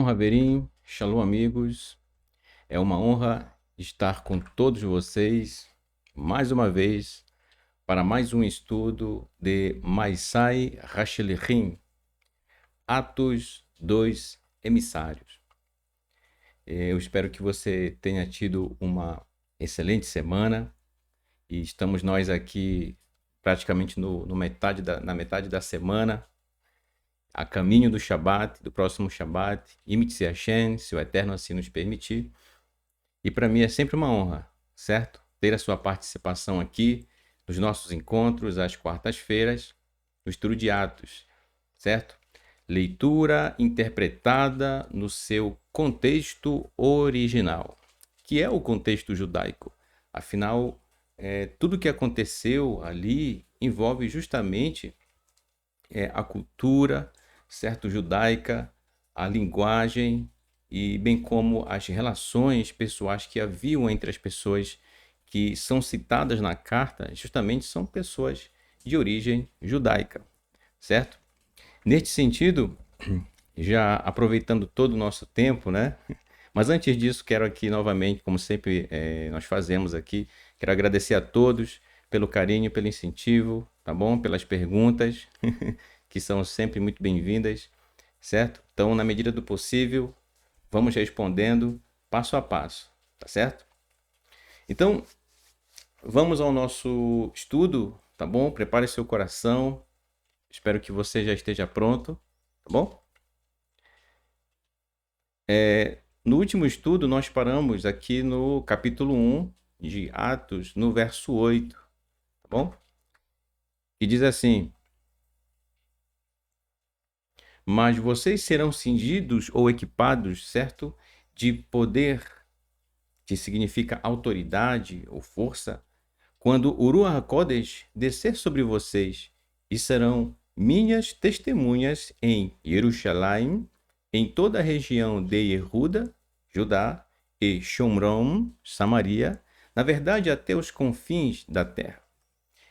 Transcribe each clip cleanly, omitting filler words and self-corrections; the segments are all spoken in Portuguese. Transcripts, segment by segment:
Shalom, Haverim, Shalom, amigos. É uma honra estar com todos vocês mais uma vez para mais um estudo de Maasai Hashlichim, Atos dos Emissários. Eu espero que você tenha tido uma excelente semana e estamos nós aqui praticamente na metade da semana, a caminho do Shabat, do próximo Shabat, Imitzi Hashem, se o Eterno assim nos permitir. E para mim é sempre uma honra, certo? Ter a sua participação aqui nos nossos encontros às quartas-feiras, no estudo de Atos, certo? Leitura interpretada no seu contexto original, que é o contexto judaico. Afinal, tudo que aconteceu ali envolve justamente a cultura, certo, judaica, a linguagem e bem como as relações pessoais que haviam entre as pessoas que são citadas na carta, justamente são pessoas de origem judaica, certo? Neste sentido, já aproveitando todo o nosso tempo, né? Mas antes disso, quero aqui novamente, como sempre nós fazemos aqui, quero agradecer a todos pelo carinho, pelo incentivo, tá bom? Pelas perguntas, que são sempre muito bem-vindas, certo? Então, na medida do possível, vamos respondendo passo a passo, tá certo? Então, vamos ao nosso estudo, tá bom? Prepare seu coração, espero que você já esteja pronto, tá bom? No último estudo, nós paramos aqui no capítulo 1 de Atos, no verso 8, tá bom? Que diz assim: mas vocês serão cingidos ou equipados, certo? De poder, que significa autoridade ou força, quando o Ruach HaKodesh descer sobre vocês, e serão minhas testemunhas em Jerusalém, em toda a região de Yehuda, Judá, e Shomron, Samaria, na verdade até os confins da terra.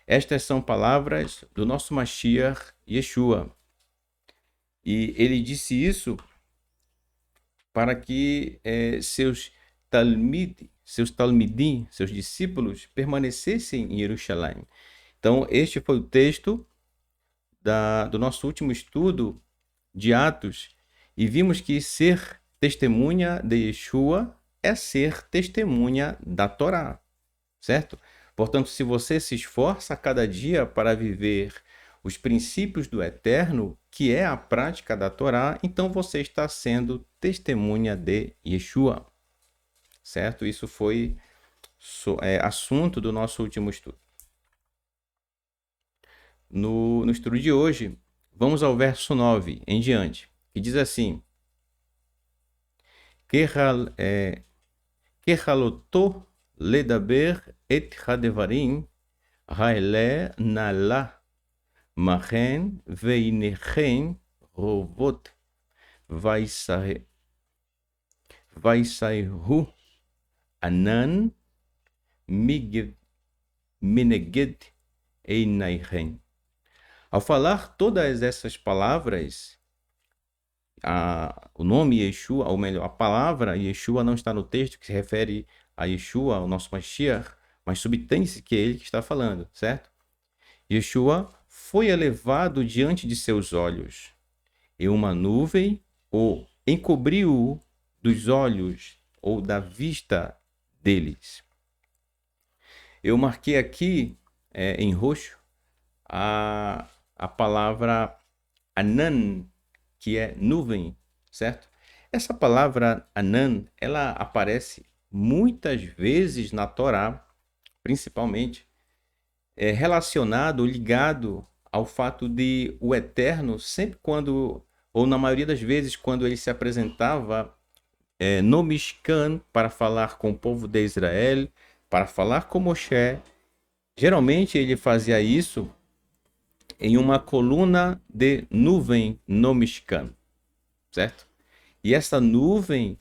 Estas são palavras do nosso Mashiach Yeshua. E ele disse isso para que seus talmidim, seus discípulos, permanecessem em Jerusalém. Então, este foi o texto do nosso último estudo de Atos, e vimos que ser testemunha de Yeshua é ser testemunha da Torá, certo? Portanto, se você se esforça a cada dia para viver os princípios do Eterno, que é a prática da Torá, então você está sendo testemunha de Yeshua, certo? Isso foi assunto do nosso último estudo. No estudo de hoje, vamos ao verso 9 em diante, que diz assim: Kehaloto ledaber et hadevarim haele nala Machen veinechem rovot vaisaihu anan mineged einaichem. Ao falar todas essas palavras, o nome Yeshua, ou melhor, a palavra Yeshua não está no texto que se refere a Yeshua, o nosso Mashiach, mas subentende-se que é ele que está falando, certo? Yeshua foi elevado diante de seus olhos, e uma nuvem o encobriu dos olhos ou da vista deles. Eu marquei aqui em roxo a palavra Anan, que é nuvem, certo? Essa palavra Anan, ela aparece muitas vezes na Torá, principalmente relacionado, ligado ao fato de o Eterno, sempre quando, ou na maioria das vezes, quando ele se apresentava no Mishkan para falar com o povo de Israel, para falar com Moshe, geralmente ele fazia isso em uma coluna de nuvem no Mishkan, certo? E essa nuvem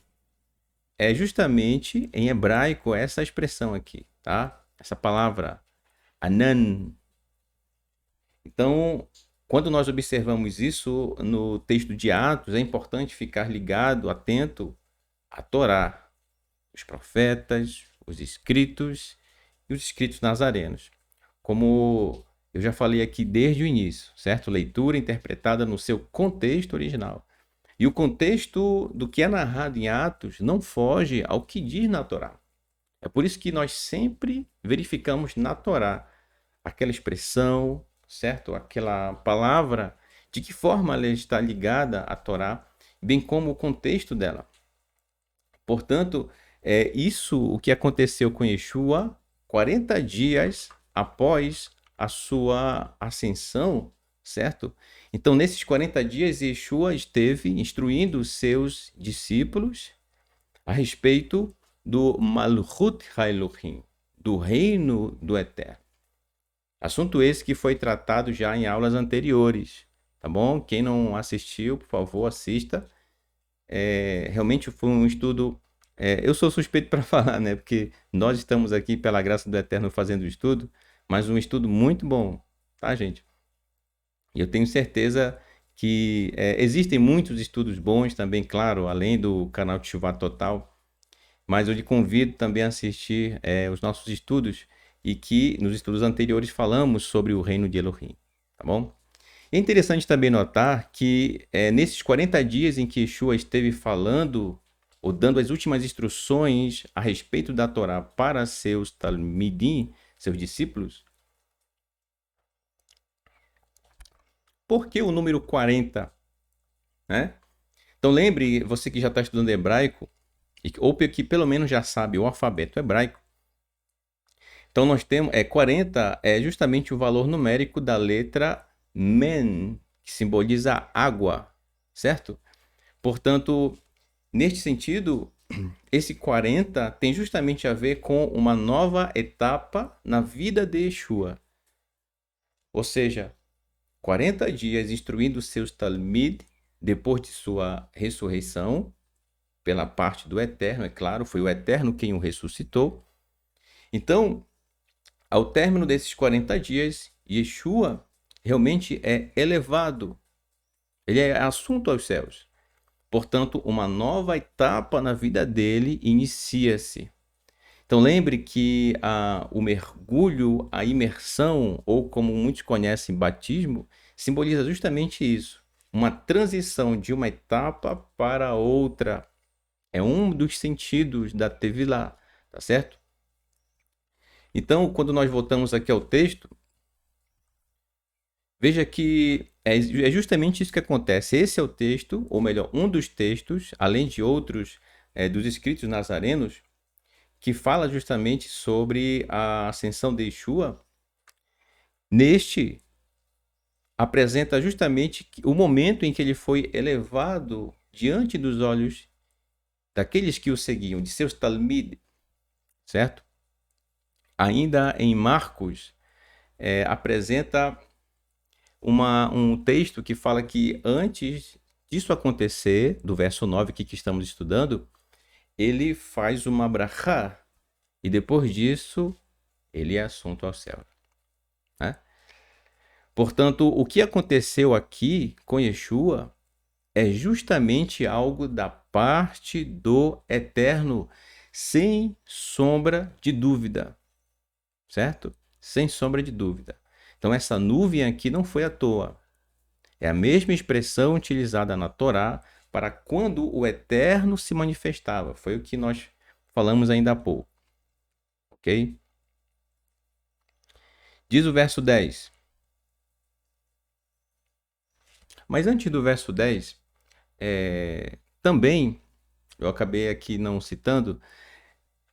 é justamente, em hebraico, essa expressão aqui, tá? Essa palavra, Anan. Então, Quando nós observamos isso no texto de Atos, é importante ficar ligado, atento à Torá, os profetas, os escritos e os escritos nazarenos. Como eu já falei aqui desde o início, certo? Leitura interpretada no seu contexto original. E o contexto do que é narrado em Atos não foge ao que diz na Torá. É por isso que nós sempre verificamos na Torá aquela expressão, certo? Aquela palavra, de que forma ela está ligada à Torá, bem como o contexto dela. Portanto, é isso o que aconteceu com Yeshua 40 dias após a sua ascensão, certo? Então, nesses 40 dias, Yeshua esteve instruindo os seus discípulos a respeito do Malchut HaElohim, do reino do Eterno. Assunto esse que foi tratado já em aulas anteriores, tá bom? Quem não assistiu, por favor, assista. Realmente foi um estudo. Eu sou suspeito para falar, né? Porque nós estamos aqui, pela graça do Eterno, fazendo o estudo, mas um estudo muito bom, tá, gente? E eu tenho certeza que existem muitos estudos bons também, claro, além do canal Teshuvah Total, mas eu lhe convido também a assistir os nossos estudos e que nos estudos anteriores falamos sobre o reino de Elohim, tá bom? É interessante também notar que nesses 40 dias em que Yeshua esteve falando ou dando as últimas instruções a respeito da Torá para seus talmidim, seus discípulos, por que o número 40? Né? Então lembre, você que já está estudando hebraico, ou que pelo menos já sabe o alfabeto hebraico, então nós temos 40 é justamente o valor numérico da letra Men, que simboliza água, certo? Portanto, neste sentido, esse 40 tem justamente a ver com uma nova etapa na vida de Yeshua. Ou seja, 40 dias instruindo seus talmid depois de sua ressurreição, pela parte do Eterno, é claro, foi o Eterno quem o ressuscitou. Então, ao término desses 40 dias, Yeshua realmente é elevado. Ele é assunto aos céus. Portanto, uma nova etapa na vida dele inicia-se. Então, lembre que o mergulho, a imersão, ou como muitos conhecem, batismo, simboliza justamente isso. Uma transição de uma etapa para outra. É um dos sentidos da Tevilá, tá certo? Então, quando nós voltamos aqui ao texto, veja que é justamente isso que acontece. Esse é o texto, ou melhor, um dos textos, além de outros dos escritos nazarenos, que fala justamente sobre a ascensão de Yeshua. Neste, apresenta justamente o momento em que ele foi elevado diante dos olhos daqueles que o seguiam, de seus talmid, certo? Ainda em Marcos, apresenta um texto que fala que antes disso acontecer, do verso 9 aqui que estamos estudando, ele faz uma brachá, e depois disso, ele é assunto ao céu. Né? Portanto, o que aconteceu aqui com Yeshua é justamente algo da parte do Eterno, sem sombra de dúvida, certo? Sem sombra de dúvida. Então, essa nuvem aqui não foi à toa. É a mesma expressão utilizada na Torá para quando o Eterno se manifestava. Foi o que nós falamos ainda há pouco. Ok? Diz o verso 10. Mas antes do verso 10, também, eu acabei aqui não citando,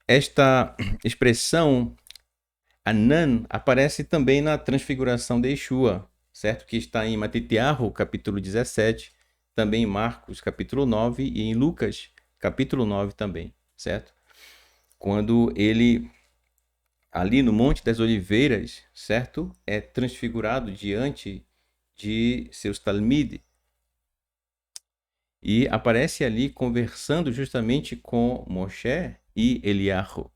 esta expressão Anan aparece também na transfiguração de Yeshua, certo? Que está em Matitiahu, capítulo 17, também em Marcos, capítulo 9 e em Lucas, capítulo 9 também, certo? Quando ele, ali no Monte das Oliveiras, certo? É transfigurado diante de seus talmid. E aparece ali conversando justamente com Moshe e Eliahu,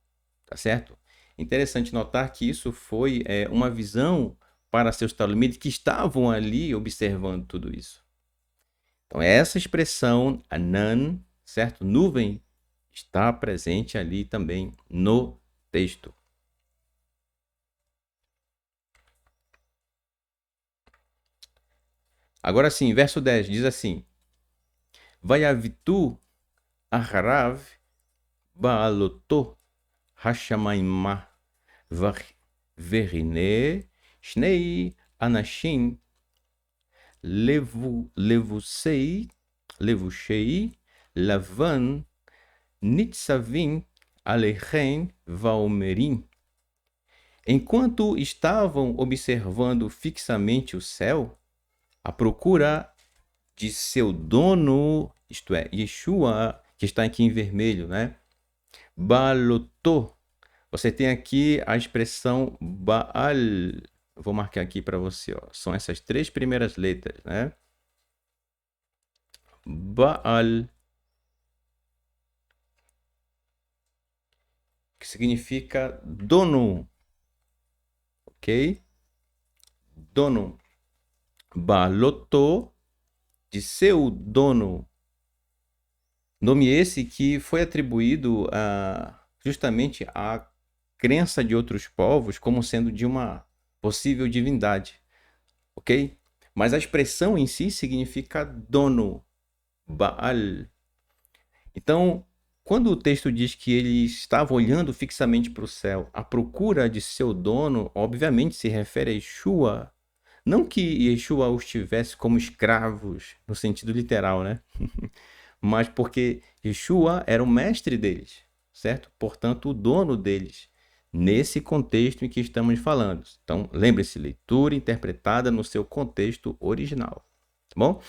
tá certo? Interessante notar que isso foi uma visão para seus talmidim que estavam ali observando tudo isso. Então, essa expressão, anan, certo? Nuvem, está presente ali também no texto. Agora sim, verso 10 diz assim: Vayavitu aharav baaloto hashamayma verine shnei anashim levushei lavan nitzavim alechem vaomerim. Enquanto estavam observando fixamente o céu, à procura de seu dono, isto é, Yeshua, que está aqui em vermelho, né? Balotô. Você tem aqui a expressão Baal. Vou marcar aqui para você, ó. São essas 3 primeiras letras, né? Baal, que significa dono, ok? Dono. Balotô, de seu dono. Nome esse que foi atribuído justamente à crença de outros povos como sendo de uma possível divindade, ok? Mas a expressão em si significa dono, Baal. Então, quando o texto diz que ele estava olhando fixamente para o céu à procura de seu dono, obviamente se refere a Yeshua. Não que Yeshua os tivesse como escravos, no sentido literal, né? Mas porque Yeshua era o mestre deles, certo? Portanto, o dono deles, nesse contexto em que estamos falando. Então, lembre-se, leitura interpretada no seu contexto original, tá bom?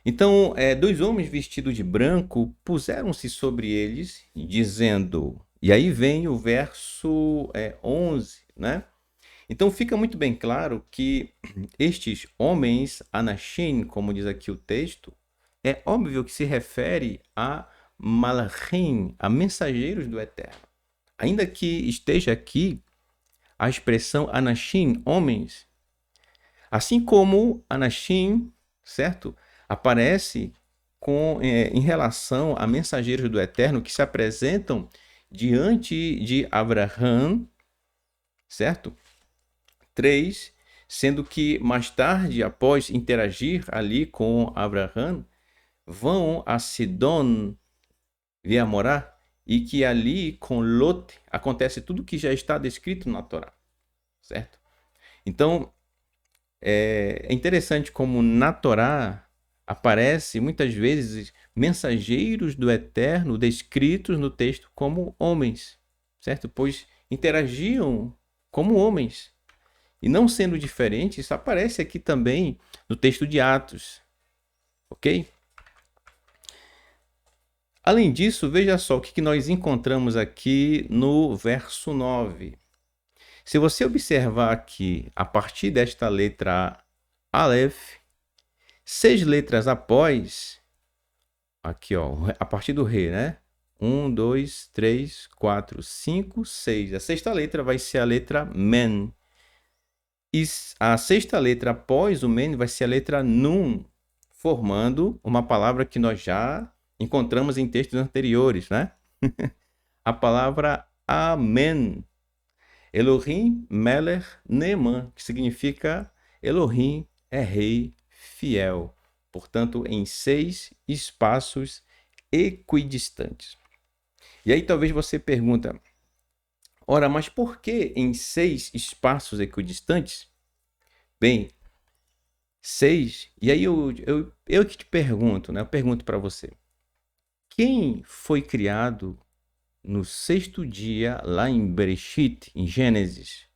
Então, 2 homens vestidos de branco puseram-se sobre eles, dizendo... E aí vem o verso 11, né? Então fica muito bem claro que estes homens, Anashim, como diz aqui o texto, é óbvio que se refere a Malachim, a mensageiros do Eterno. Ainda que esteja aqui a expressão Anashim, homens, assim como Anashim, certo? Aparece em relação a mensageiros do Eterno que se apresentam diante de Abraham, certo? 3, sendo que mais tarde, após interagir ali com Abraham, vão a Sidom vir morar e que ali com Lot acontece tudo que já está descrito na Torá, certo? Então, é interessante como na Torá aparece muitas vezes mensageiros do Eterno descritos no texto como homens, certo? Pois interagiam como homens. E não sendo diferente, isso aparece aqui também no texto de Atos, ok? Além disso, veja só o que nós encontramos aqui no verso 9. Se você observar aqui, a partir desta letra Aleph, 6 letras após, aqui ó, a partir do Re, né? 1, 2, 3, 4, 5, 6. A 6ª letra vai ser a letra Men. E a 6ª letra após o Men vai ser a letra Nun, formando uma palavra que nós já encontramos em textos anteriores, né? A palavra Amen. Elohim Melech Neeman, que significa Elohim é rei fiel. Portanto, em 6 espaços equidistantes. E aí talvez você pergunta, ora, mas por que em 6 espaços equidistantes? Bem, 6, e aí eu que te pergunto, né? Eu pergunto para você. Quem foi criado no 6º dia lá em Bereshit, em Gênesis?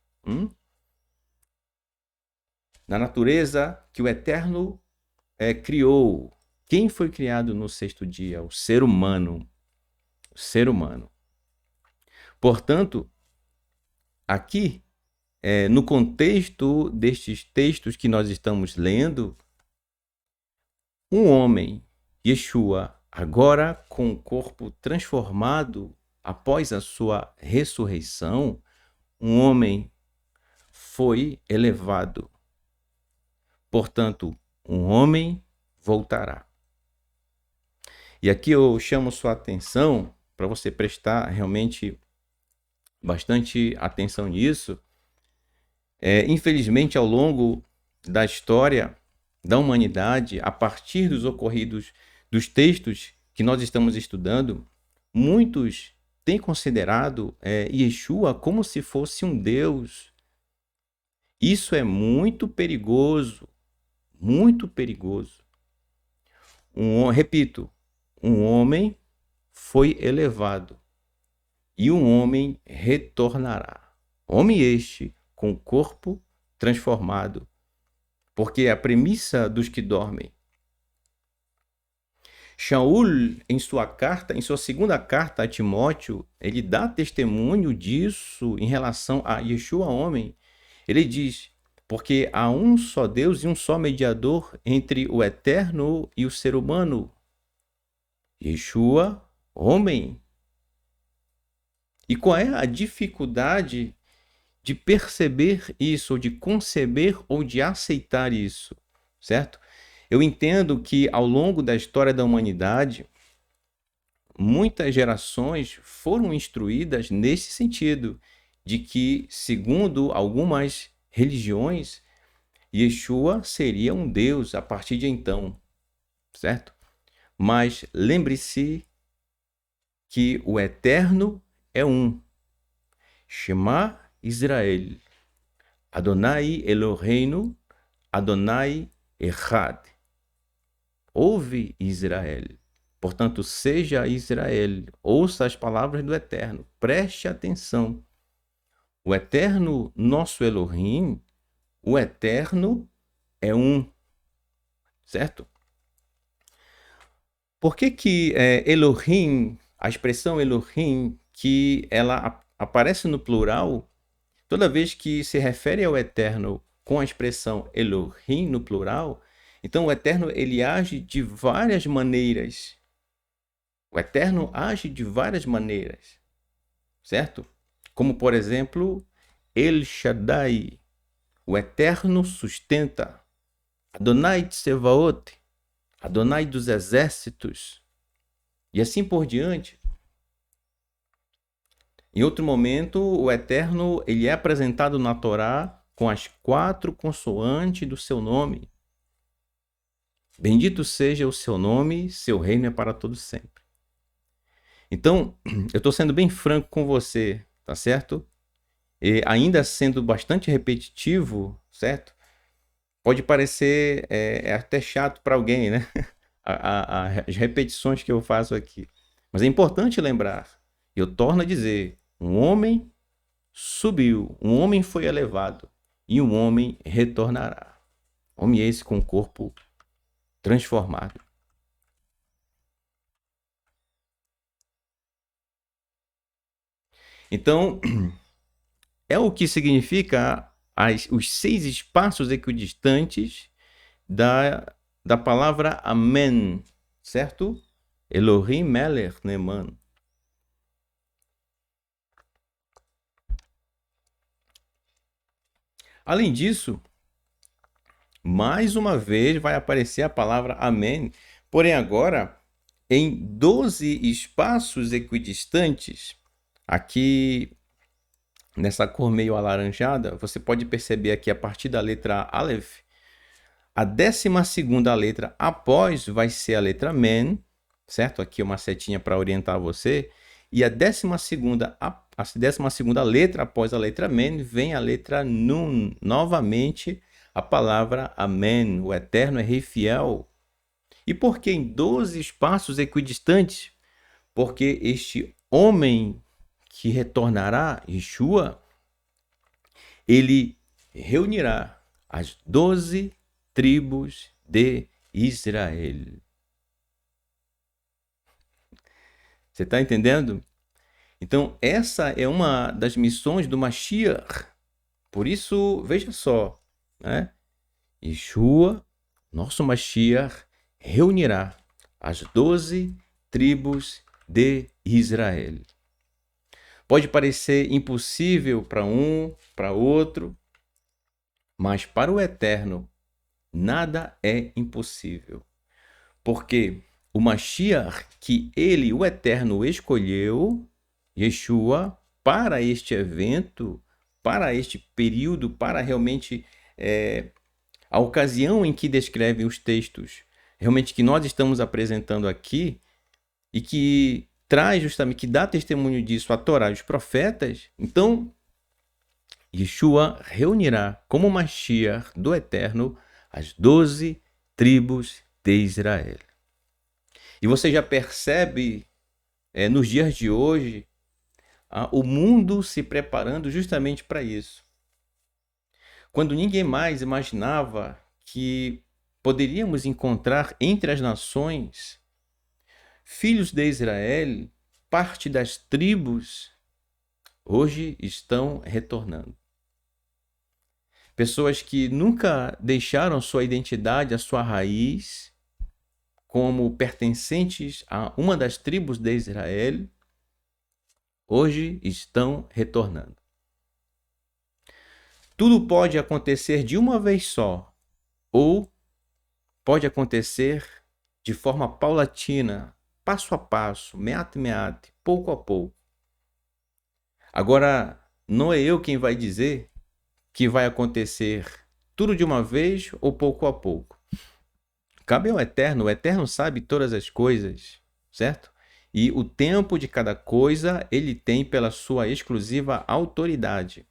Na natureza que o Eterno criou. Quem foi criado no 6º dia? O ser humano. O ser humano. Portanto, aqui, no contexto destes textos que nós estamos lendo, um homem, Yeshua, agora com o corpo transformado após a sua ressurreição, um homem foi elevado. Portanto, um homem voltará. E aqui eu chamo sua atenção para você prestar realmente bastante atenção nisso. Infelizmente, ao longo da história da humanidade, a partir dos ocorridos dos textos que nós estamos estudando, muitos têm considerado Yeshua como se fosse um Deus. Isso é muito perigoso, muito perigoso. Repito, um homem foi elevado e um homem retornará. Homem este com corpo transformado, porque é a premissa dos que dormem. Shaul, em sua segunda carta a Timóteo, ele dá testemunho disso em relação a Yeshua, homem. Ele diz: porque há um só Deus e um só mediador entre o eterno e o ser humano, Yeshua, homem. E qual é a dificuldade de perceber isso, ou de conceber ou de aceitar isso, certo? Eu entendo que ao longo da história da humanidade, muitas gerações foram instruídas nesse sentido, de que, segundo algumas religiões, Yeshua seria um Deus a partir de então, certo? Mas lembre-se que o Eterno é um. Shema Israel, Adonai Eloheinu, Adonai Echad. Ouve, Israel. Portanto, seja Israel, ouça as palavras do Eterno, preste atenção. O Eterno, nosso Elohim, o Eterno é um, certo? Por que Elohim, a expressão Elohim, que ela aparece no plural, toda vez que se refere ao Eterno com a expressão Elohim no plural, então o Eterno ele age de várias maneiras. O Eterno age de várias maneiras, certo? Como, por exemplo, El Shaddai, o Eterno sustenta. Adonai Tsevaot, Adonai dos exércitos. E assim por diante. Em outro momento, o Eterno ele é apresentado na Torá com as 4 consoantes do seu nome. Bendito seja o seu nome, seu reino é para todo sempre. Então, eu estou sendo bem franco com você, tá certo? E ainda sendo bastante repetitivo, certo? Pode parecer até chato para alguém, né? As repetições que eu faço aqui. Mas é importante lembrar, eu torno a dizer, um homem subiu, um homem foi elevado e um homem retornará. Homem esse com corpo transformado. Então, é o que significa os 6 espaços equidistantes da palavra Amém, certo? Elohim Melech Neman. Além disso, mais uma vez vai aparecer a palavra Amém, porém agora em 12 espaços equidistantes. Aqui nessa cor meio alaranjada, você pode perceber aqui a partir da letra Aleph, a 12ª letra após vai ser a letra Men, certo? Aqui uma setinha para orientar você. E a 12ª letra após a letra Men vem a letra Nun. Novamente a palavra Amém. O Eterno é Rei fiel. E por que em 12 espaços equidistantes? Porque este homem que retornará, Yeshua, ele reunirá as 12 tribos de Israel. Você está entendendo? Então, essa é uma das missões do Mashiach. Por isso, veja só, né? Yeshua, nosso Mashiach, reunirá as 12 tribos de Israel. Pode parecer impossível para um, para outro, Mas para o Eterno, nada é impossível. Porque o Mashiach que ele, o Eterno, escolheu, Yeshua, para este evento, para este período, para realmente a ocasião em que descrevem os textos, realmente que nós estamos apresentando aqui, e que traz justamente, que dá testemunho disso a Torá e os profetas, então Yeshua reunirá como Mashiach do Eterno as 12 tribos de Israel. E você já percebe nos dias de hoje o mundo se preparando justamente para isso. Quando ninguém mais imaginava que poderíamos encontrar entre as nações filhos de Israel, parte das tribos, hoje estão retornando. Pessoas que nunca deixaram sua identidade, a sua raiz, como pertencentes a uma das tribos de Israel, hoje estão retornando. Tudo pode acontecer de uma vez só, ou pode acontecer de forma paulatina, passo a passo, meate meate, pouco a pouco. Agora, não é eu quem vai dizer que vai acontecer tudo de uma vez ou pouco a pouco. Cabe ao Eterno, o Eterno sabe todas as coisas, certo? E o tempo de cada coisa ele tem pela sua exclusiva autoridade.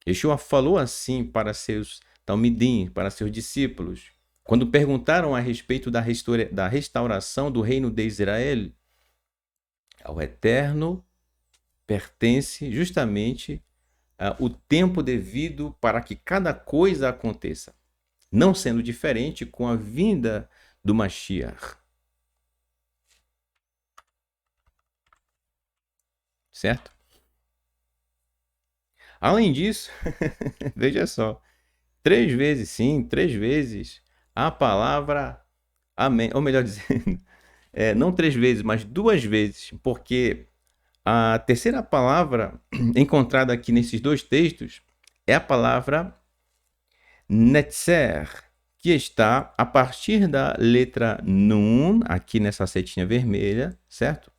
Yeshua falou assim para seus talmidim, para seus discípulos, quando perguntaram a respeito da restauração do reino de Israel. Ao Eterno pertence justamente o tempo devido para que cada coisa aconteça, não sendo diferente com a vinda do Mashiach. Certo? Além disso, veja só, 3 vezes sim, 3 vezes a palavra amém, ou melhor dizendo, não 3 vezes, mas 2 vezes, porque a terceira palavra encontrada aqui nesses 2 textos é a palavra netzer, que está a partir da letra Nun, aqui nessa setinha vermelha, certo?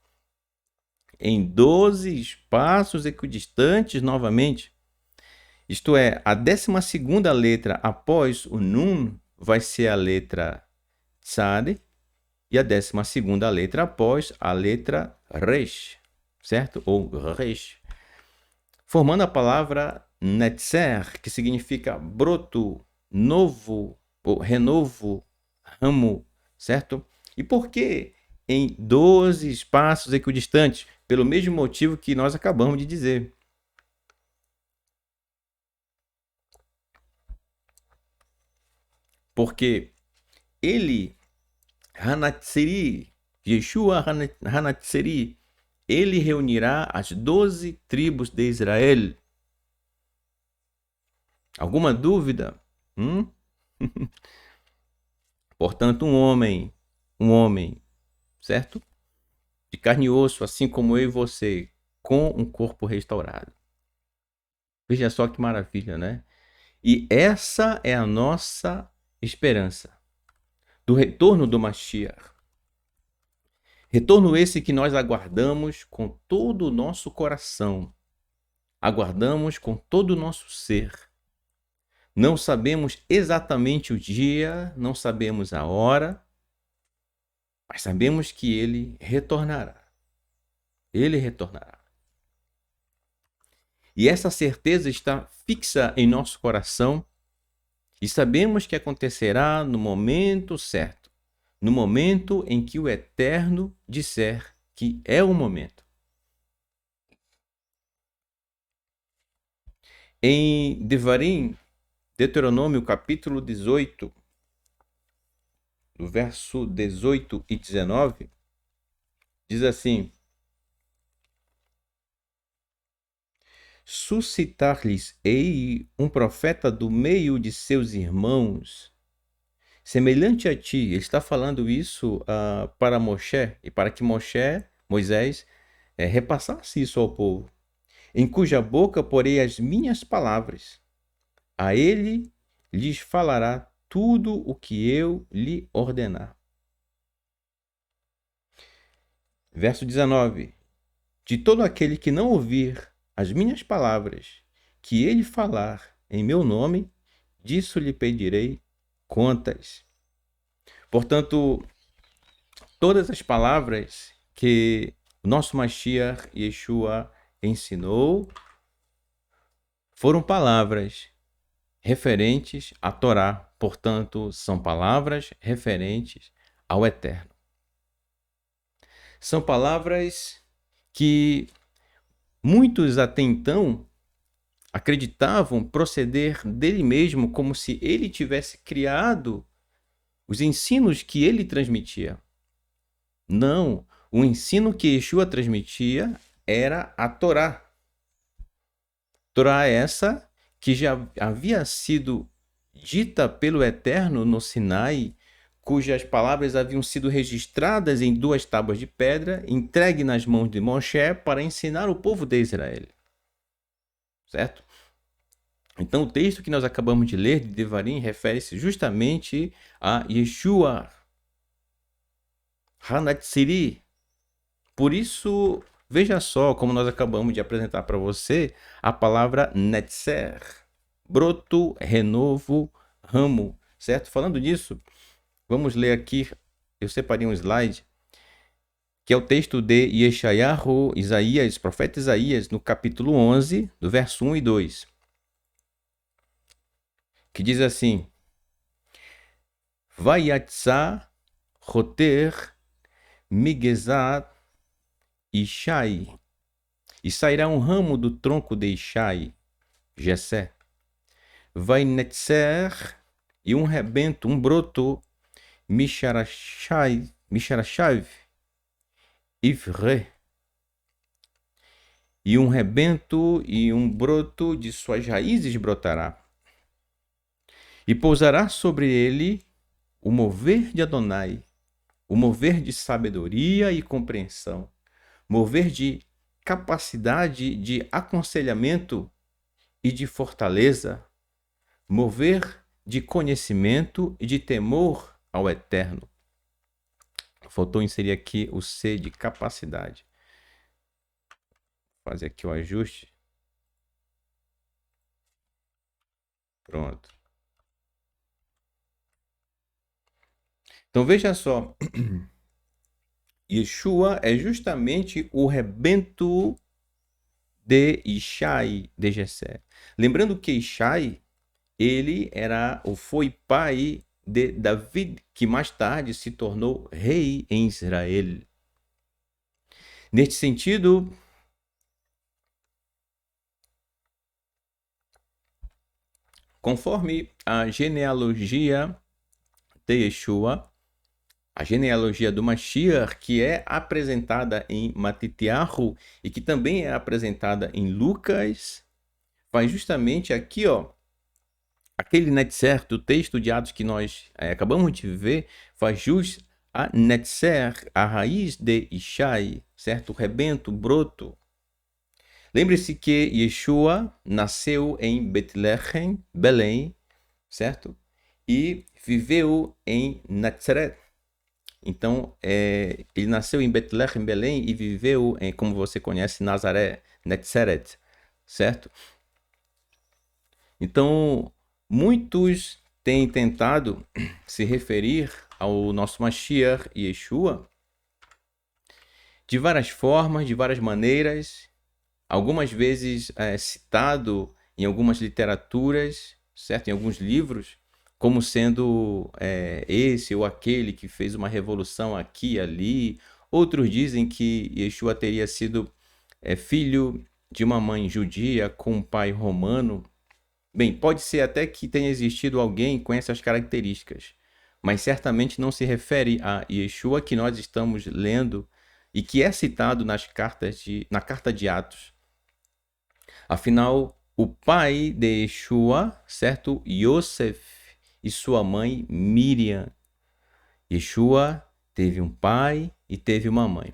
Em 12 espaços equidistantes novamente. Isto é, a 12ª letra após o Nun vai ser a letra Tzad, e a 12ª letra após a letra Resh, certo? Ou Resh. Formando a palavra netzer, que significa broto, novo, ou renovo, ramo, certo? E por que em 12 espaços equidistantes? Pelo mesmo motivo que nós acabamos de dizer. Porque ele, Hanatseri, Yeshua Hanatseri, ele reunirá as 12 tribos de Israel. Alguma dúvida? Portanto, um homem, certo? De carne e osso, assim como eu e você, com um corpo restaurado. Veja só que maravilha, né? E essa é a nossa esperança do retorno do Mashiach. Retorno esse que nós aguardamos com todo o nosso coração, aguardamos com todo o nosso ser. Não sabemos exatamente o dia, não sabemos a hora, mas sabemos que ele retornará. Ele retornará. E essa certeza está fixa em nosso coração e sabemos que acontecerá no momento certo, no momento em que o Eterno disser que é o momento. Em Devarim, Deuteronômio capítulo 18, do verso 18 e 19, diz assim: suscitar-lhes-ei um profeta do meio de seus irmãos, semelhante a ti. Ele está falando isso para Moshe, e para que Moisés, repassasse isso ao povo. Em cuja boca porei as minhas palavras. A ele lhes falará tudo o que eu lhe ordenar. Verso 19. De todo aquele que não ouvir as minhas palavras, que ele falar em meu nome, disso lhe pedirei contas. Portanto, todas as palavras que o nosso Mashiach Yeshua ensinou foram palavras referentes à Torá. Portanto, são palavras referentes ao Eterno. São palavras que muitos até então acreditavam proceder dele mesmo, como se ele tivesse criado os ensinos que ele transmitia. Não, o ensino que Yeshua transmitia era a Torá. Torá essa que já havia sido dita pelo Eterno no Sinai, cujas palavras haviam sido registradas em 2 tábuas de pedra, entregue nas mãos de Moshe para ensinar o povo de Israel. Certo? Então, o texto que nós acabamos de ler, de Devarim, refere-se justamente a Yeshua Hanatsiri. Por isso, veja só como nós acabamos de apresentar para você a palavra Netzer, broto, renovo, ramo, certo? Falando disso, vamos ler aqui, eu separei um slide, que é o texto de Yeshayahu, Isaías, profeta Isaías, no capítulo 11, do verso 1 e 2, que diz assim: Vayatsa roter migezat Ishai, e sairá um ramo do tronco de Ishai, Jessé. Vai netzer, e um rebento, um broto, Misharashav, Ivre, e um rebento e um broto de suas raízes brotará. E pousará sobre ele o mover de Adonai, o mover de sabedoria e compreensão, mover de capacidade de aconselhamento e de fortaleza, mover de conhecimento e de temor ao Eterno. Faltou inserir aqui o C de capacidade. Vou fazer aqui o ajuste. Pronto. Então veja só. Yeshua é justamente o rebento de Ishai, de Jessé. Lembrando que Ishai, ele era ou foi pai de David, que mais tarde se tornou rei em Israel. Neste sentido, conforme a genealogia de Yeshua, a genealogia do Mashiach, que é apresentada em Matitiahu e que também é apresentada em Lucas, vai justamente aqui, ó, aquele Netzer, do texto de Atos que nós acabamos de ver, faz jus a Netzer, a raiz de Ishai, certo? O rebento, o broto. Lembre-se que Yeshua nasceu em Betlehem, Belém, certo? E viveu em Nazaré. Então, ele nasceu em Betlehem, Belém, e viveu em, como você conhece, Nazaré, Netzaret, certo? Então, muitos têm tentado se referir ao nosso Mashiach Yeshua de várias formas, de várias maneiras, algumas vezes citado em algumas literaturas, certo? Em alguns livros, como sendo esse ou aquele que fez uma revolução aqui e ali. Outros dizem que Yeshua teria sido filho de uma mãe judia com um pai romano. Bem, pode ser até que tenha existido alguém com essas características, mas certamente não se refere a Yeshua que nós estamos lendo e que é citado na carta de Atos. Afinal, o pai de Yeshua, certo? Yosef, e sua mãe Miriam. Yeshua teve um pai e teve uma mãe.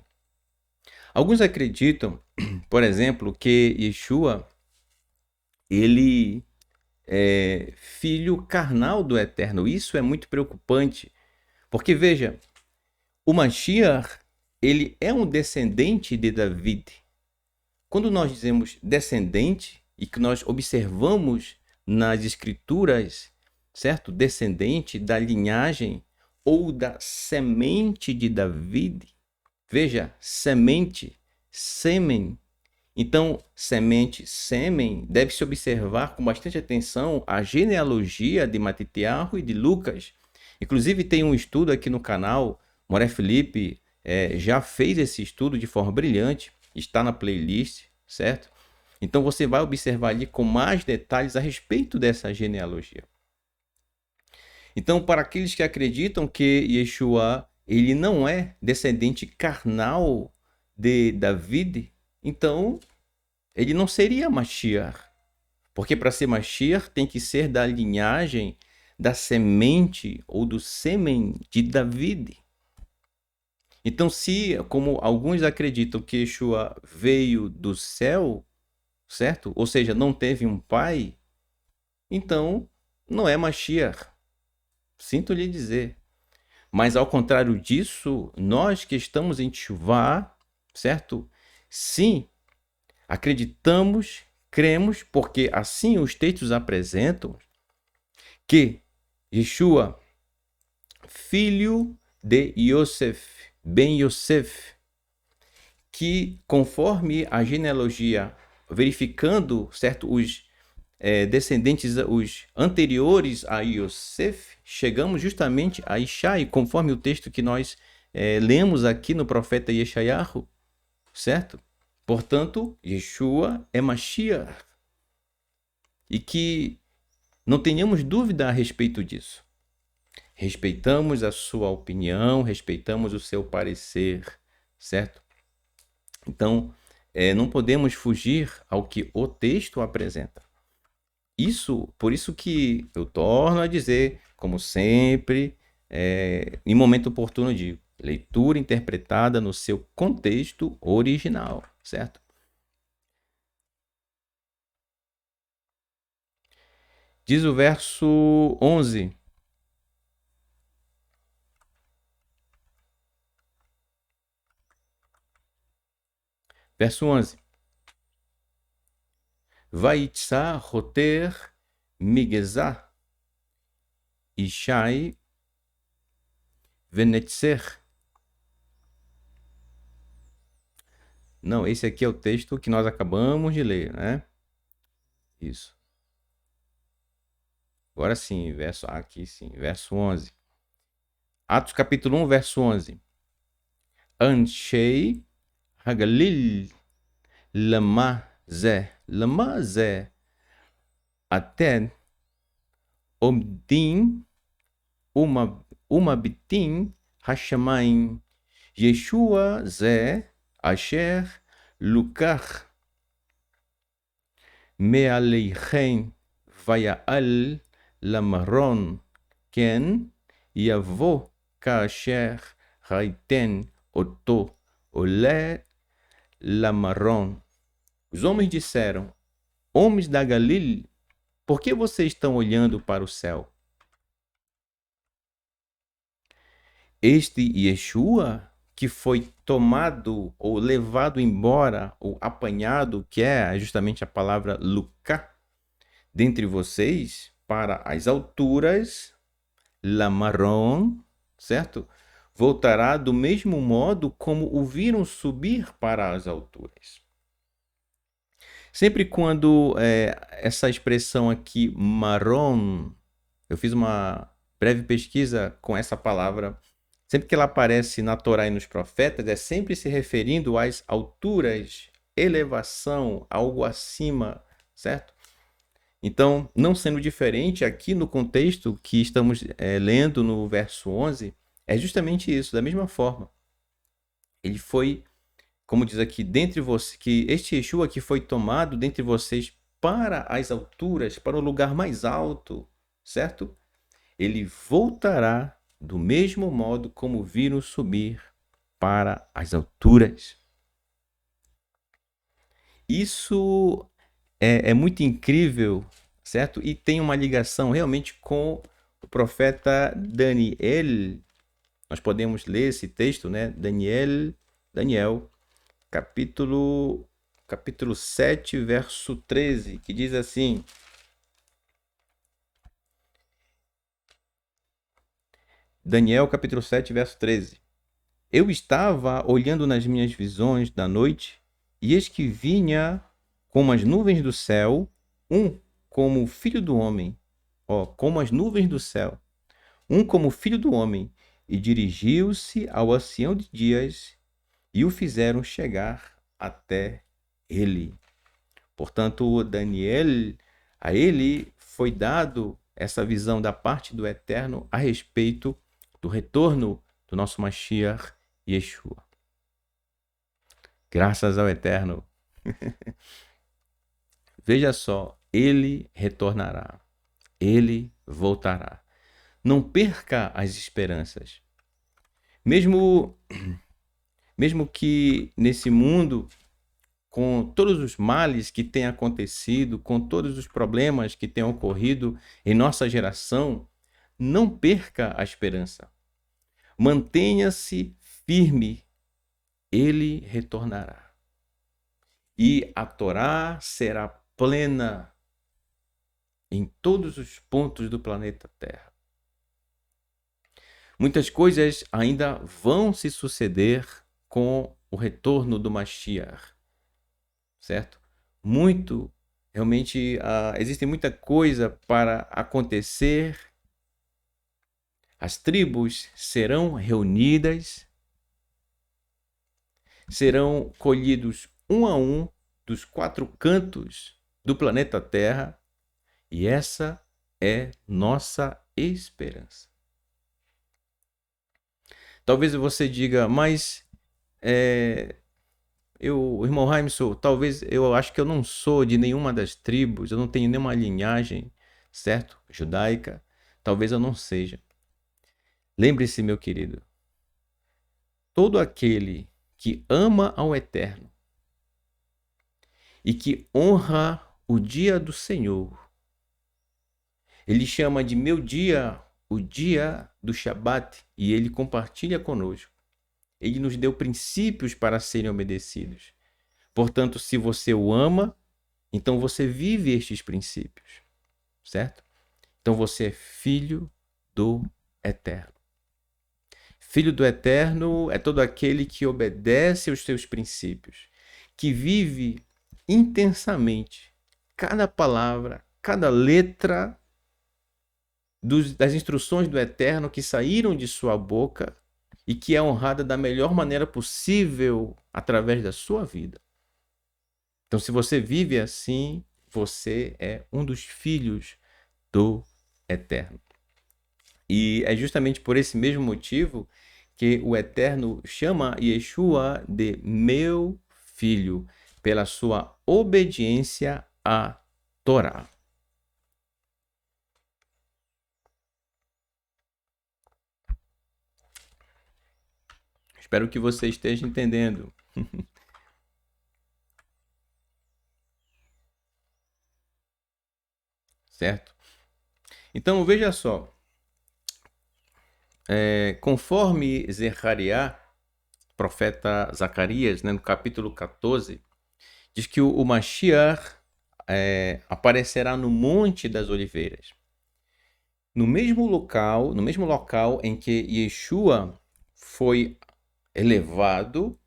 Alguns acreditam, por exemplo, que Yeshua, ele filho carnal do Eterno. Isso é muito preocupante, porque veja, o Mashiach, ele é um descendente de David. Quando nós dizemos descendente e que nós observamos nas escrituras, certo? Descendente da linhagem ou da semente de David. Veja, semente, sêmen. Então, semente, sêmen, deve-se observar com bastante atenção a genealogia de Matitiarro e de Lucas. Inclusive, tem um estudo aqui no canal, Moré Felipe já fez esse estudo de forma brilhante, está na playlist, certo? Então, você vai observar ali com mais detalhes a respeito dessa genealogia. Então, para aqueles que acreditam que Yeshua ele não é descendente carnal de David, então ele não seria Mashiach. Porque para ser Mashiach tem que ser da linhagem, da semente ou do sêmen de David. Então, se, como alguns acreditam que Yeshua veio do céu, certo? Ou seja, não teve um pai, então não é Mashiach. Sinto lhe dizer. Mas ao contrário disso, nós que estamos em Teshuvá, certo? Sim, acreditamos, cremos, porque assim os textos apresentam que Yeshua, filho de Yosef, Ben Yosef, que conforme a genealogia, verificando, certo, os descendentes, os anteriores a Yosef, chegamos justamente a Ishai, conforme o texto que nós lemos aqui no profeta Yeshayahu, certo? Portanto, Yeshua é Mashiach. E que não tenhamos dúvida a respeito disso. Respeitamos a sua opinião, respeitamos o seu parecer, certo? Então, não podemos fugir ao que o texto apresenta. Por isso que eu torno a dizer, como sempre, em momento oportuno digo, leitura interpretada no seu contexto original, certo? Diz o verso 11. Verso 11. Vaitsa roter migezah Ishai venetzer. Não, esse aqui é o texto que nós acabamos de ler, né? Isso. Agora sim, verso 11. Atos capítulo 1, verso 11. Anshei Hagalil lama ze aten omdim umabitim hashamayim Yeshua ze asher lukach me'aleichem vaya'al lamaron ken yavo kasher raiten oto olé lamaron. Os homens disseram: homens da Galilee, por que vocês estão olhando para o céu? Este Yeshua que foi tomado ou levado embora ou apanhado, que é justamente a palavra Lucá, dentre vocês para as alturas, Lamaron, certo? Voltará do mesmo modo como o viram subir para as alturas. Sempre quando essa expressão aqui, maron, eu fiz uma breve pesquisa com essa palavra, sempre que ela aparece na Torá e nos profetas, é sempre se referindo às alturas, elevação, algo acima, certo? Então, não sendo diferente, aqui no contexto que estamos lendo no verso 11, é justamente isso, da mesma forma. Ele foi, como diz aqui, dentre vocês, que este Yeshua que foi tomado dentre vocês para as alturas, para o lugar mais alto, certo? Ele voltará do mesmo modo como viram subir para as alturas. Isso é muito incrível, certo? E tem uma ligação realmente com o profeta Daniel. Nós podemos ler esse texto, né? Daniel, capítulo 7, verso 13, que diz assim: Daniel, capítulo 7, verso 13. Eu estava olhando nas minhas visões da noite, e eis que vinha como as nuvens do céu, um como o filho do homem, como as nuvens do céu, um como o filho do homem, e dirigiu-se ao ancião de dias, e o fizeram chegar até ele. Portanto, Daniel, a ele foi dado essa visão da parte do Eterno a respeito do retorno do nosso Mashiach Yeshua. Graças ao Eterno. Veja só, ele retornará. Ele voltará. Não perca as esperanças. Mesmo que nesse mundo, com todos os males que têm acontecido, com todos os problemas que têm ocorrido em nossa geração, não perca a esperança. Mantenha-se firme, ele retornará. E a Torá será plena em todos os pontos do planeta Terra. Muitas coisas ainda vão se suceder com o retorno do Mashiach, certo? Realmente, existe muita coisa para acontecer. As tribos serão reunidas, serão colhidos um a um dos 4 cantos do planeta Terra, e essa é nossa esperança. Talvez você diga, mas irmão Raimson, talvez eu acho que eu não sou de nenhuma das tribos, eu não tenho nenhuma linhagem, certo? Judaica, talvez eu não seja. Lembre-se, meu querido, todo aquele que ama ao Eterno e que honra o dia do Senhor, ele chama de meu dia, o dia do Shabat, e ele compartilha conosco. Ele nos deu princípios para serem obedecidos. Portanto, se você o ama, então você vive estes princípios, certo? Então você é filho do Eterno. Filho do Eterno é todo aquele que obedece aos seus princípios, que vive intensamente cada palavra, cada letra das instruções do Eterno que saíram de sua boca e que é honrada da melhor maneira possível através da sua vida. Então, se você vive assim, você é um dos filhos do Eterno. E é justamente por esse mesmo motivo que o Eterno chama Yeshua de meu filho, pela sua obediência à Torá. Espero que você esteja entendendo. Certo? Então, veja só. Conforme Zechariah, profeta Zacarias, né, no capítulo 14, diz que o Mashiach aparecerá no Monte das Oliveiras. No mesmo local em que Yeshua foi elevado,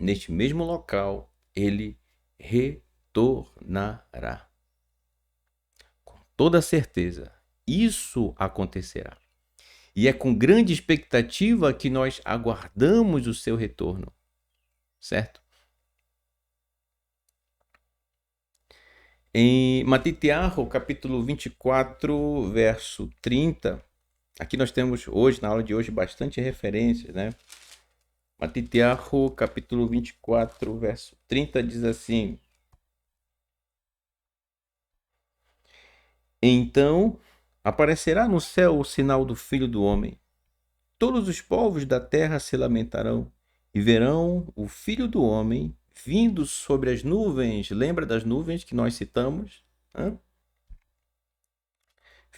neste mesmo local ele retornará. Com toda certeza, isso acontecerá. E é com grande expectativa que nós aguardamos o seu retorno, certo? Em Matitiahu, capítulo 24, verso 30, aqui nós temos hoje, na aula de hoje, bastante referências, né? Matitiahu, capítulo 24, verso 30, diz assim: Então aparecerá no céu o sinal do Filho do Homem. Todos os povos da terra se lamentarão e verão o Filho do Homem vindo sobre as nuvens. Lembra das nuvens que nós citamos?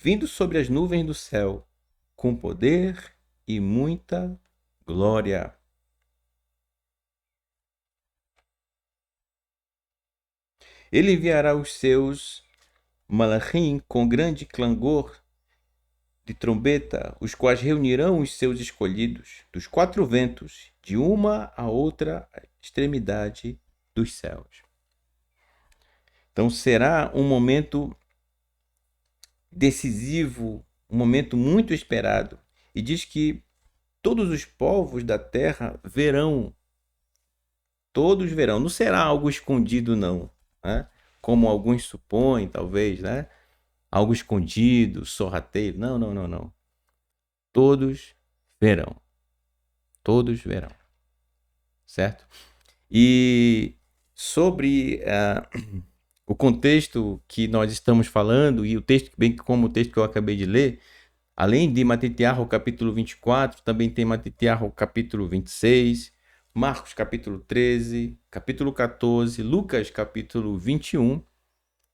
vindo sobre as nuvens do céu, com poder e muita glória. Ele enviará os seus malachim com grande clangor de trombeta, os quais reunirão os seus escolhidos dos quatro ventos, de uma a outra extremidade dos céus. Então será um momento decisivo, um momento muito esperado. E diz que todos os povos da terra verão, todos verão. Não será algo escondido, não, né? Como alguns supõem, talvez, né? Algo escondido, sorrateiro. Não, não, não, não. Todos verão. Todos verão. Certo? E sobre o contexto que nós estamos falando, e o texto, bem como o texto que eu acabei de ler, além de Matitiarro capítulo 24, também tem Matitiarro capítulo 26, Marcos capítulo 13, capítulo 14, Lucas capítulo 21,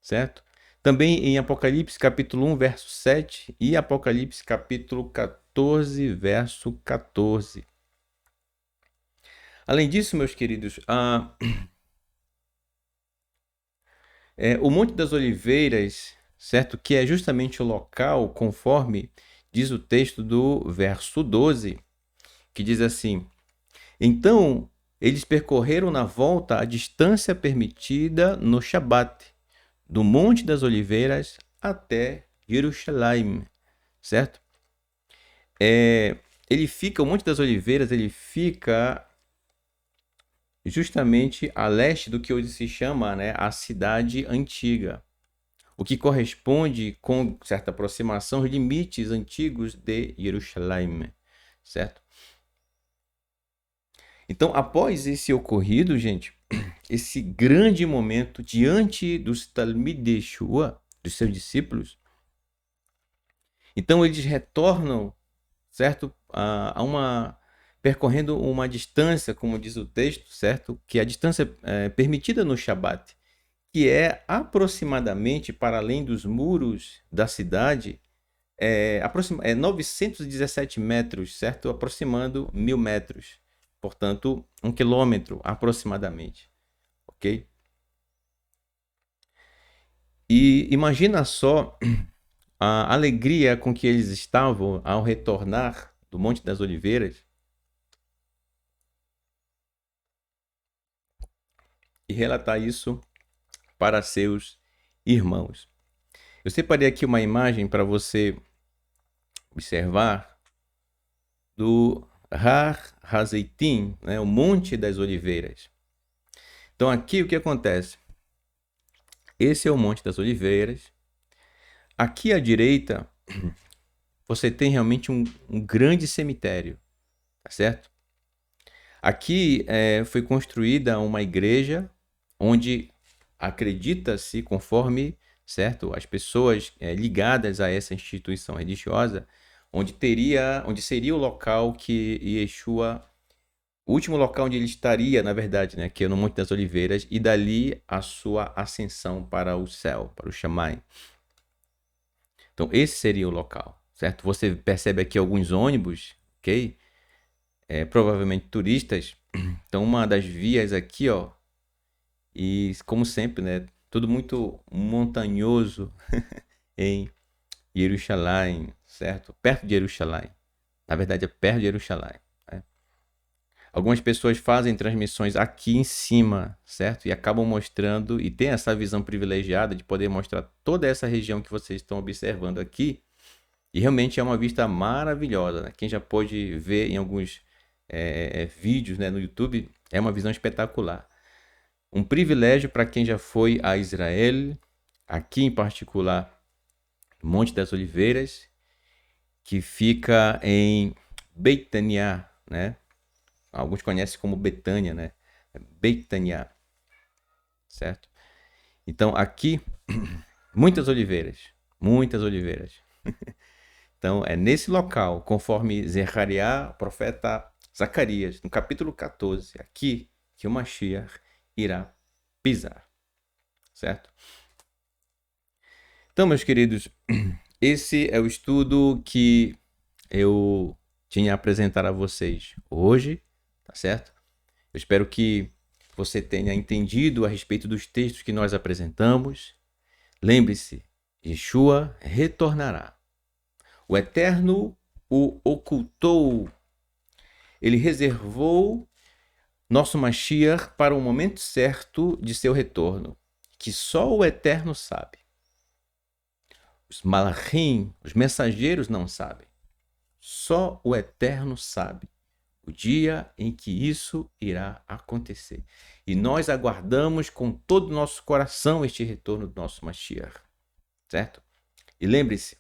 certo? Também em Apocalipse capítulo 1, verso 7 e Apocalipse capítulo 14, verso 14. Além disso, meus queridos, o Monte das Oliveiras, certo? Que é justamente o local, conforme diz o texto do verso 12, que diz assim: então eles percorreram na volta a distância permitida no Shabat, do Monte das Oliveiras até Jerusalém, certo? O Monte das Oliveiras, ele fica justamente a leste do que hoje se chama, né, a cidade antiga, o que corresponde com certa aproximação aos limites antigos de Jerusalém, certo? Então, após esse ocorrido, gente, esse grande momento diante dos Talmid de Yeshua, dos seus discípulos, então eles retornam, certo, percorrendo uma distância, como diz o texto, certo, que é a distância permitida no Shabat, que é aproximadamente para além dos muros da cidade, 917 metros, certo, aproximando 1000 metros, portanto 1 quilômetro aproximadamente, ok? E imagina só a alegria com que eles estavam ao retornar do Monte das Oliveiras e relatar isso para seus irmãos. Eu separei aqui uma imagem para você observar do Har Hazeitim, né, o Monte das Oliveiras. Então aqui o que acontece? Esse é o Monte das Oliveiras. Aqui à direita você tem realmente um grande cemitério, tá certo? Aqui foi construída uma igreja onde acredita-se, conforme, certo, as pessoas ligadas a essa instituição religiosa, onde seria o local que Yeshua, o último local onde ele estaria, na verdade, né, que é no Monte das Oliveiras, e dali a sua ascensão para o céu, para o Shammai. Então esse seria o local, certo? Você percebe aqui alguns ônibus, ok? Provavelmente turistas. Então uma das vias aqui, ó, e como sempre, né, tudo muito montanhoso em Jerusalém, certo? Perto de Jerusalém. Na verdade é perto de Jerusalém. Né? Algumas pessoas fazem transmissões aqui em cima, certo? E acabam mostrando, e tem essa visão privilegiada de poder mostrar toda essa região que vocês estão observando aqui. E realmente é uma vista maravilhosa, né? Quem já pôde ver em alguns vídeos, né, no YouTube, é uma visão espetacular. Um privilégio para quem já foi a Israel, aqui em particular, Monte das Oliveiras, que fica em Betânia, né? Alguns conhecem como Betânia, né? Betânia, certo? Então aqui, muitas oliveiras, muitas oliveiras. Então é nesse local, conforme Zechariah, profeta Zacarias, no capítulo 14, aqui que o Mashiach irá pisar, certo? Então, meus queridos, esse é o estudo que eu tinha a apresentar a vocês hoje, tá certo? Eu espero que você tenha entendido a respeito dos textos que nós apresentamos. Lembre-se, Yeshua retornará. O Eterno o ocultou. Ele reservou nosso Mashiach para o momento certo de seu retorno, que só o Eterno sabe. Os malachim, os mensageiros não sabem. Só o Eterno sabe o dia em que isso irá acontecer. E nós aguardamos com todo o nosso coração este retorno do nosso Mashiach. Certo? E lembre-se,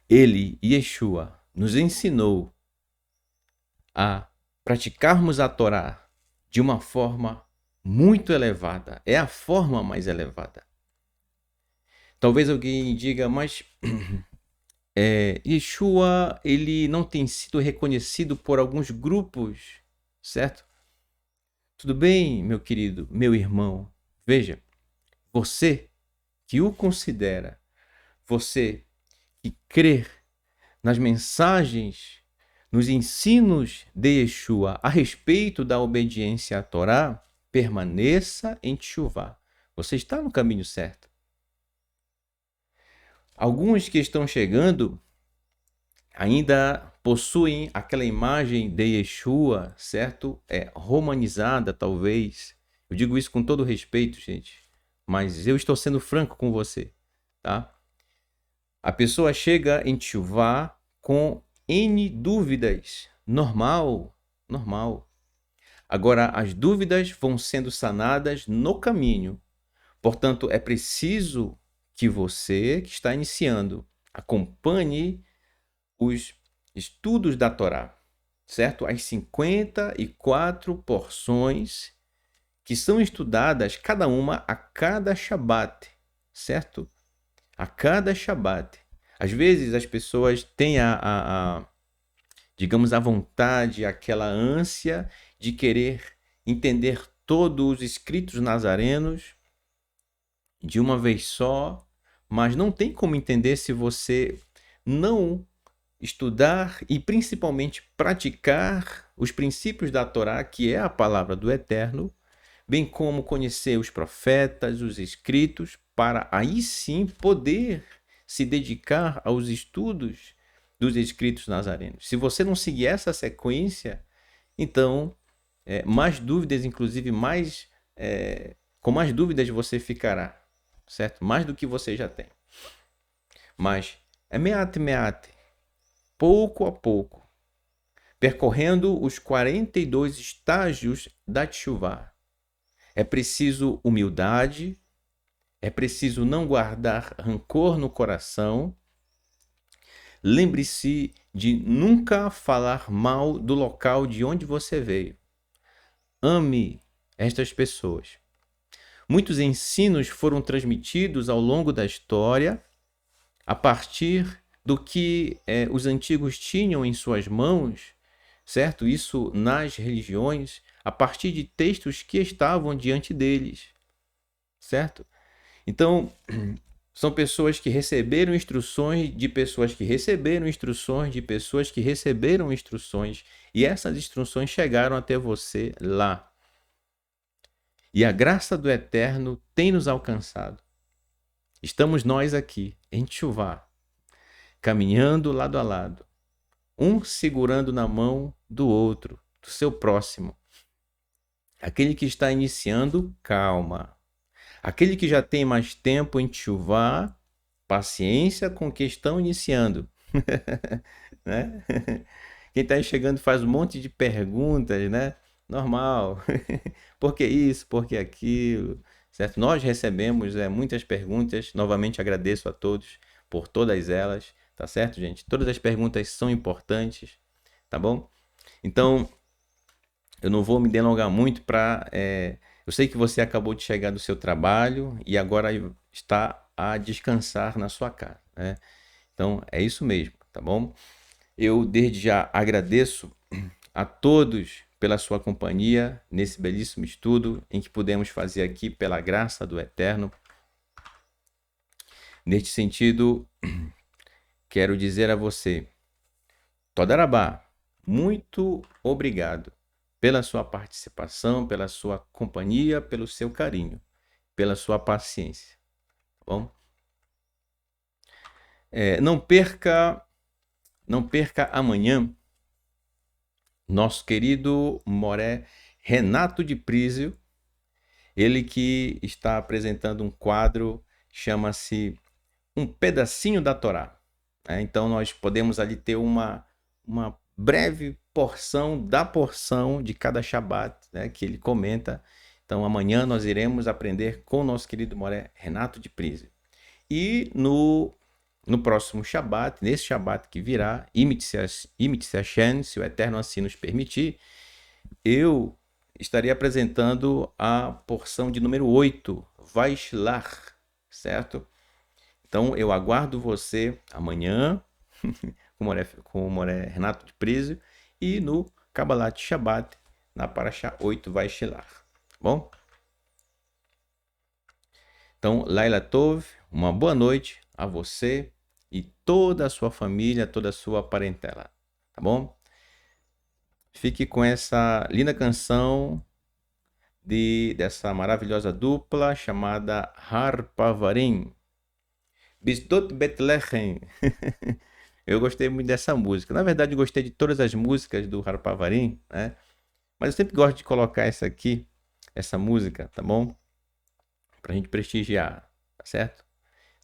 ele, Yeshua, nos ensinou a praticarmos a Torá de uma forma muito elevada. É a forma mais elevada. Talvez alguém diga, mas Yeshua, ele não tem sido reconhecido por alguns grupos, certo? Tudo bem, meu querido, meu irmão. Veja, você que o considera, você que crê nas mensagens, nos ensinos de Yeshua a respeito da obediência à Torá, permaneça em Teshuvá. Você está no caminho certo. Alguns que estão chegando ainda possuem aquela imagem de Yeshua, certo? Romanizada, talvez. Eu digo isso com todo respeito, gente, mas eu estou sendo franco com você, tá? A pessoa chega em Teshuvá com N dúvidas. Normal, normal. Agora, as dúvidas vão sendo sanadas no caminho. Portanto, é preciso que você, que está iniciando, acompanhe os estudos da Torá, certo? As 54 porções que são estudadas, cada uma a cada Shabat, certo? A cada Shabat. Às vezes as pessoas têm digamos, a vontade, aquela ânsia de querer entender todos os escritos nazarenos de uma vez só, mas não tem como entender se você não estudar e principalmente praticar os princípios da Torá, que é a palavra do Eterno, bem como conhecer os profetas, os escritos, para aí sim poder se dedicar aos estudos dos escritos nazarenos. Se você não seguir essa sequência, então mais dúvidas, inclusive com mais dúvidas você ficará, certo? Mais do que você já tem. Mas é meate, pouco a pouco, percorrendo os 42 estágios da Teshuvá. É preciso humildade, é preciso não guardar rancor no coração. Lembre-se de nunca falar mal do local de onde você veio. Ame estas pessoas. Muitos ensinos foram transmitidos ao longo da história a partir do que os antigos tinham em suas mãos, certo? Isso nas religiões, a partir de textos que estavam diante deles, certo? Então, são pessoas que receberam instruções de pessoas que receberam instruções de pessoas que receberam instruções, e essas instruções chegaram até você lá. E a graça do Eterno tem nos alcançado. Estamos nós aqui, em Teshuvá, caminhando lado a lado, um segurando na mão do outro, do seu próximo. Aquele que está iniciando, calma. Aquele que já tem mais tempo em Teshuvá, paciência com o que estão iniciando. Né? Quem está chegando faz um monte de perguntas, né? Normal. Por que isso? Por que aquilo? Certo? Nós recebemos muitas perguntas. Novamente agradeço a todos por todas elas. Tá certo, gente? Todas as perguntas são importantes, tá bom? Então, eu não vou me delongar muito para... eu sei que você acabou de chegar do seu trabalho e agora está a descansar na sua casa, né? Então, é isso mesmo, tá bom? Eu desde já agradeço a todos pela sua companhia nesse belíssimo estudo em que pudemos fazer aqui pela graça do Eterno. Neste sentido, quero dizer a você, Toda Rabá, muito obrigado pela sua participação, pela sua companhia, pelo seu carinho, pela sua paciência. Tá bom? Não perca amanhã nosso querido Moré Renato de Prísio, ele que está apresentando um quadro, chama-se Um Pedacinho da Torá. Então nós podemos ali ter uma breve porção de cada Shabat, né, que ele comenta. Então amanhã nós iremos aprender com o nosso querido Moré Renato de Prísio. E no próximo Shabat, nesse Shabat que virá, Imite-se Hashem, se o Eterno assim nos permitir, eu estarei apresentando a porção de número 8, Vaishlach, certo? Então eu aguardo você amanhã com o Moré Renato de Prísio e no Kabbalat Shabbat, na Parashá 8, Vaishlach. Bom? Então, Laila Tov, uma boa noite a você e toda a sua família, toda a sua parentela, tá bom? Fique com essa linda canção dessa maravilhosa dupla chamada Harpavarim, Bisdot Betlehem. Eu gostei muito dessa música. Na verdade, eu gostei de todas as músicas do Harpavarim, né? Mas eu sempre gosto de colocar essa música, tá bom? Pra gente prestigiar, tá certo?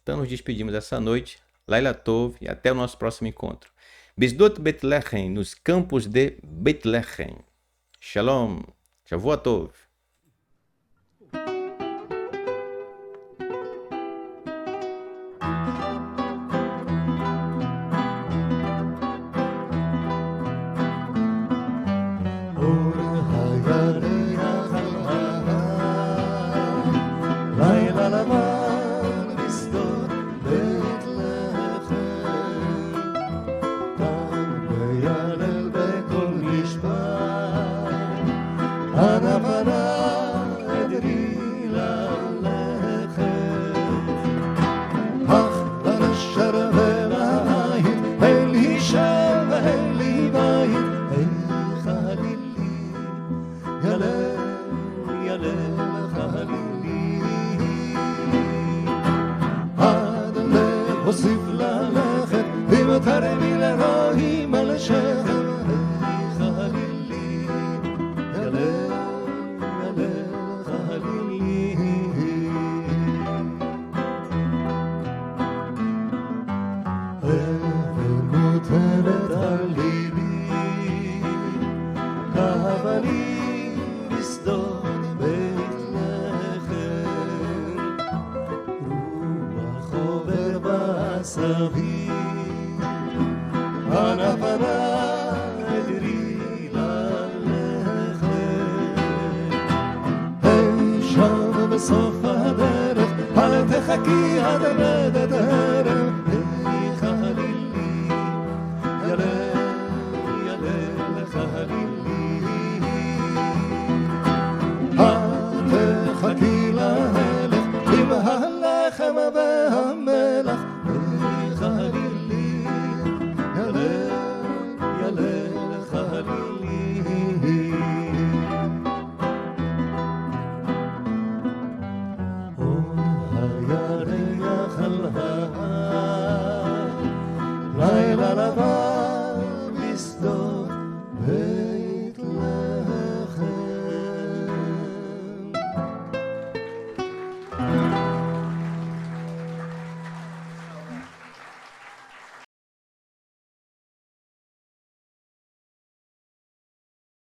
Então nos despedimos essa noite. Laila Tov e até o nosso próximo encontro. Bisdot Betlehem, nos campos de Betlehem. Shalom. Shavua Tov. הוסיף ללכת, ואם תרמי לרועים על שכם, חלילי, ילל, ילל, חלילי. אבל מוטלת על ליבי, כאבנים בשדות בית לחם, רוח עובר בסביב, הנפנה אדרי ללכת. אי שם בסוף הדרך, אל תחכי עד המדת הערב,